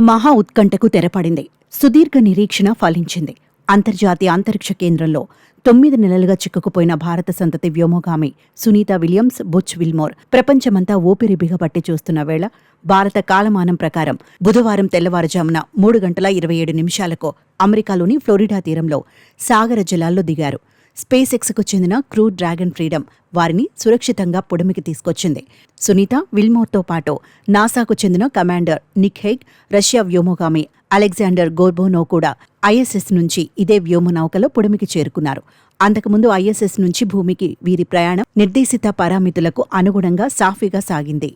మహా ఉత్కంఠకు తెరపడింది. సుదీర్ఘ నిరీక్షణ ఫలించింది. అంతర్జాతీయ అంతరిక్ష కేంద్రంలో 9 నెలలుగా చిక్కుకుపోయిన భారత సంతతి వ్యోమగామి సునీత విలియమ్స్ బుచ్ విల్మోర్ ప్రపంచమంతా ఊపిరి బిగపట్టి చూస్తున్న వేళ భారత కాలమానం ప్రకారం బుధవారం తెల్లవారుజామున 3:27 అమెరికాలోని ఫ్లోరిడా తీరంలో సాగర జలాల్లో దిగారు. స్పేస్ ఎక్స్కు చెందిన క్రూ డ్రాగన్ ఫ్రీడమ్ వారిని సురక్షితంగా పుడమికి తీసుకొచ్చింది. సునీత విల్మోర్తో పాటు నాసాకు చెందిన కమాండర్ నిక్ హేగ్, రష్యా వ్యోమగామి అలెగ్జాండర్ గోర్బోనోవ్ కూడా ఐఎస్ఎస్ నుంచి ఇదే వ్యోమనౌకలో పుడమికి చేరుకున్నారు. అంతకుముందు ఐఎస్ఎస్ నుంచి భూమికి వీరి ప్రయాణం నిర్దేశిత పారామితులకు అనుగుణంగా సాఫీగా సాగింది.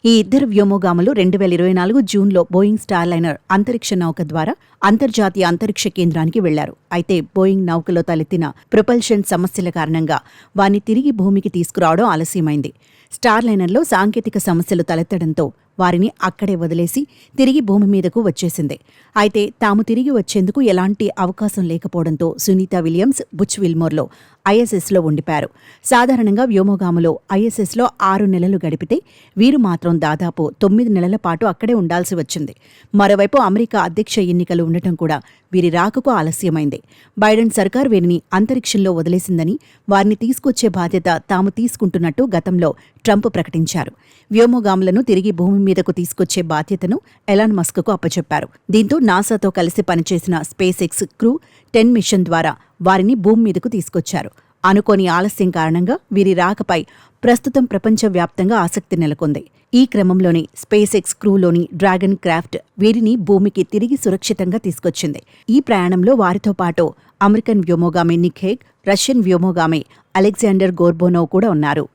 ఈ ఇద్దరు వ్యోమగాములు 2024 జూన్లో బోయింగ్ స్టార్లైనర్ అంతరిక్ష నౌక ద్వారా అంతర్జాతీయ అంతరిక్ష కేంద్రానికి వెళ్లారు. అయితే బోయింగ్ నౌకలో తలెత్తిన ప్రొపల్షన్ సమస్యల కారణంగా వారిని తిరిగి భూమికి తీసుకురావడం ఆలస్యమైంది. స్టార్లైనర్లో సాంకేతిక సమస్యలు తలెత్తడంతో వారిని అక్కడే వదిలేసి తిరిగి భూమి మీదకు వచ్చేసింది. అయితే తాము తిరిగి వచ్చేందుకు ఎలాంటి అవకాశం లేకపోవడంతో సునీత విలియమ్స్ బుచ్ విల్మోర్లో ఐఎస్ఎస్లో ఉండిపారు. సాధారణంగా వ్యోమగాములో ఐఎస్ఎస్లో 6 నెలలు గడిపితే వీరు మాత్రం దాదాపు 9 నెలల పాటు అక్కడే ఉండాల్సి వచ్చింది. మరోవైపు అమెరికా అధ్యక్ష ఎన్నికలు ఉండటం కూడా వీరి రాకకు ఆలస్యమైంది. బైడెన్ సర్కార్ వీరిని అంతరిక్షంలో వదిలేసిందని, వారిని తీసుకొచ్చే బాధ్యత తాము తీసుకుంటున్నట్టు గతంలో ట్రంప్ ప్రకటించారు. వ్యోమగాములను తిరిగి భూమి మీదకు తీసుకొచ్చే బాధ్యతను ఎలాన్ మస్క్కు అప్పచెప్పారు. దీంతో నాసాతో కలిసి పనిచేసిన స్పేస్ ఎక్స్ క్రూ 10 మిషన్ ద్వారా వారిని భూమి మీదకు తీసుకొచ్చారు. అనుకోని ఆలస్యం కారణంగా వీరి రాకపై ప్రస్తుతం ప్రపంచవ్యాప్తంగా ఆసక్తి నెలకొంది. ఈ క్రమంలోనే స్పేస్ ఎక్స్ క్రూలోని డ్రాగన్ క్రాఫ్ట్ వీరిని భూమికి తిరిగి సురక్షితంగా తీసుకొచ్చింది. ఈ ప్రయాణంలో వారితో పాటు అమెరికన్ వ్యోమగామి నిక్ హేగ్, రష్యన్ వ్యోమగామి అలెగ్జాండర్ గోర్బోనోవ్ కూడా ఉన్నారు.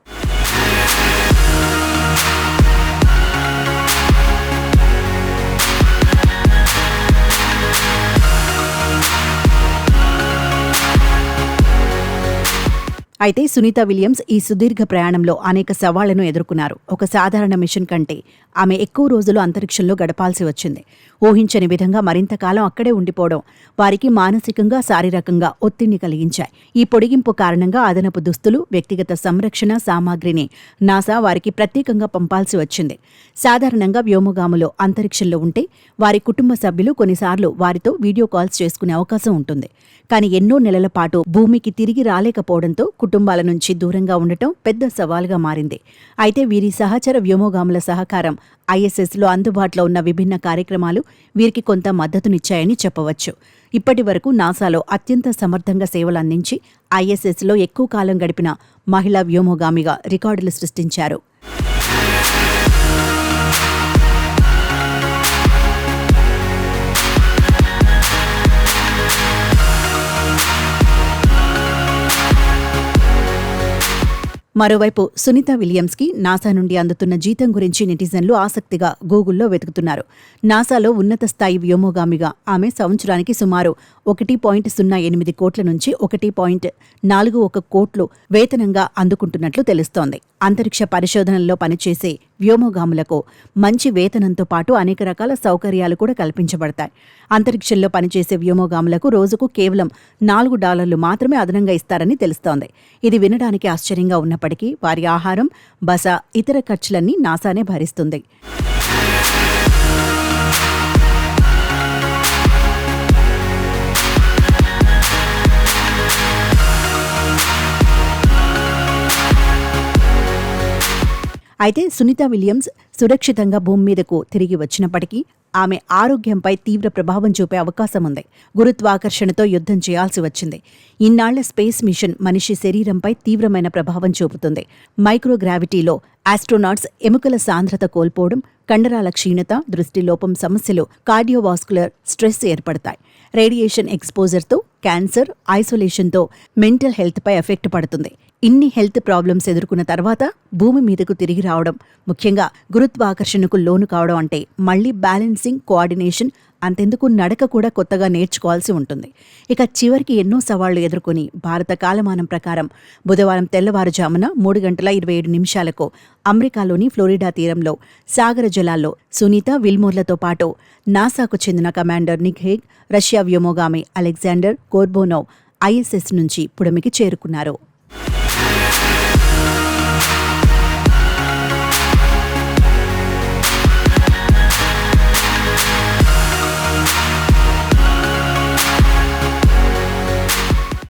అయితే సునీత విలియమ్స్ ఈ సుదీర్ఘ ప్రయాణంలో అనేక సవాళ్లను ఎదుర్కొన్నారు. ఒక సాధారణ మిషన్ కంటే ఆమె ఎక్కువ రోజులు అంతరిక్షంలో గడపాల్సి వచ్చింది. ఊహించని విధంగా మరింత కాలం అక్కడే ఉండిపోవడం వారికి మానసికంగా, శారీరకంగా ఒత్తిడిని కలిగించాయి. ఈ పొడిగింపు కారణంగా అదనపు దుస్తులు, వ్యక్తిగత సంరక్షణ సామాగ్రిని నాసా వారికి ప్రత్యేకంగా పంపాల్సి వచ్చింది. సాధారణంగా వ్యోమగాములో అంతరిక్షంలో ఉంటే వారి కుటుంబ సభ్యులు కొన్నిసార్లు వారితో వీడియో కాల్స్ చేసుకునే అవకాశం ఉంటుంది. కానీ ఎన్నో నెలల పాటు భూమికి తిరిగి రాలేకపోవడంతో కుటుంబాల నుంచి దూరంగా ఉండటం పెద్ద సవాలుగా మారింది. అయితే వీరి సహచర వ్యోమగాముల సహకారం, ఐఎస్ఎస్లో అందుబాటులో ఉన్న విభిన్న కార్యక్రమాలు వీరికి కొంత మద్దతునిచ్చాయని చెప్పవచ్చు. ఇప్పటి వరకు నాసాలో అత్యంత సమర్థంగా సేవలు అందించి ఐఎస్ఎస్లో ఎక్కువ కాలం గడిపిన మహిళా వ్యోమగామిగా రికార్డులు సృష్టించారు. మరోవైపు సునీత విలియమ్స్కి నాసా నుండి అందుతున్న జీతం గురించి నెటిజన్లు ఆసక్తిగా గూగుల్లో వెతుకుతున్నారు. నాసాలో ఉన్నత స్థాయి వ్యోమగామిగా ఆమె సంవత్సరానికి సుమారు 1.08 కోట్ల నుంచి 1.41 కోట్లు వేతనంగా అందుకుంటున్నట్లు తెలుస్తోంది. అంతరిక్ష పరిశోధనల్లో పనిచేసే వ్యోమగాములకు మంచి వేతనంతో పాటు అనేక రకాల సౌకర్యాలు కూడా కల్పించబడతాయి. అంతరిక్షంలో పనిచేసే వ్యోమగాములకు రోజుకు కేవలం $4 మాత్రమే అదనంగా ఇస్తారని తెలుస్తోంది. ఇది వినడానికి ఆశ్చర్యంగా ఉన్నప్పటికీ వారి ఆహారం, బస, ఇతర ఖర్చులన్నీ నాసానే భరిస్తుంది. అయితే సునీత విలియమ్స్ సురక్షితంగా భూమి మీదకు తిరిగి వచ్చినప్పటికీ ఆమె ఆరోగ్యంపై తీవ్ర ప్రభావం చూపే అవకాశం ఉంది. గురుత్వాకర్షణతో యుద్ధం చేయాల్సి వచ్చింది. ఇన్నాళ్ల స్పేస్ మిషన్ మనిషి శరీరంపై తీవ్రమైన ప్రభావం చూపుతుంది. మైక్రోగ్రావిటీలో ఆస్ట్రోనాట్స్ ఎముకల సాంద్రత కోల్పోవడం, కండరాల క్షీణత, దృష్టిలోపం సమస్యలు, కార్డియోవాస్కులర్ స్ట్రెస్ ఏర్పడతాయి. రేడియేషన్ ఎక్స్పోజర్తో క్యాన్సర్, ఐసోలేషన్తో మెంటల్ హెల్త్పై ఎఫెక్ట్ పడుతుంది. ఇన్ని హెల్త్ ప్రాబ్లమ్స్ ఎదుర్కొన్న తర్వాత భూమి మీదకు తిరిగి రావడం, ముఖ్యంగా గురుత్వాకర్షణకు లోను కావడం అంటే మళ్లీ బ్యాలెన్సింగ్, కోఆర్డినేషన్, అంతెందుకు నడక కూడా కొత్తగా నేర్చుకోవాల్సి ఉంటుంది. ఇక చివరికి ఎన్నో సవాళ్లు ఎదుర్కొని భారత కాలమానం ప్రకారం బుధవారం తెల్లవారుజామున 3:27 అమెరికాలోని ఫ్లోరిడా తీరంలో సాగర జలాల్లో సునీత విల్మోర్లతో పాటు నాసాకు చెందిన కమాండర్ నిక్ హేగ్, రష్యా వ్యోమగామి అలెగ్జాండర్ గోర్బోనోవ్ ISS నుంచి పుడమికి చేరుకున్నారు.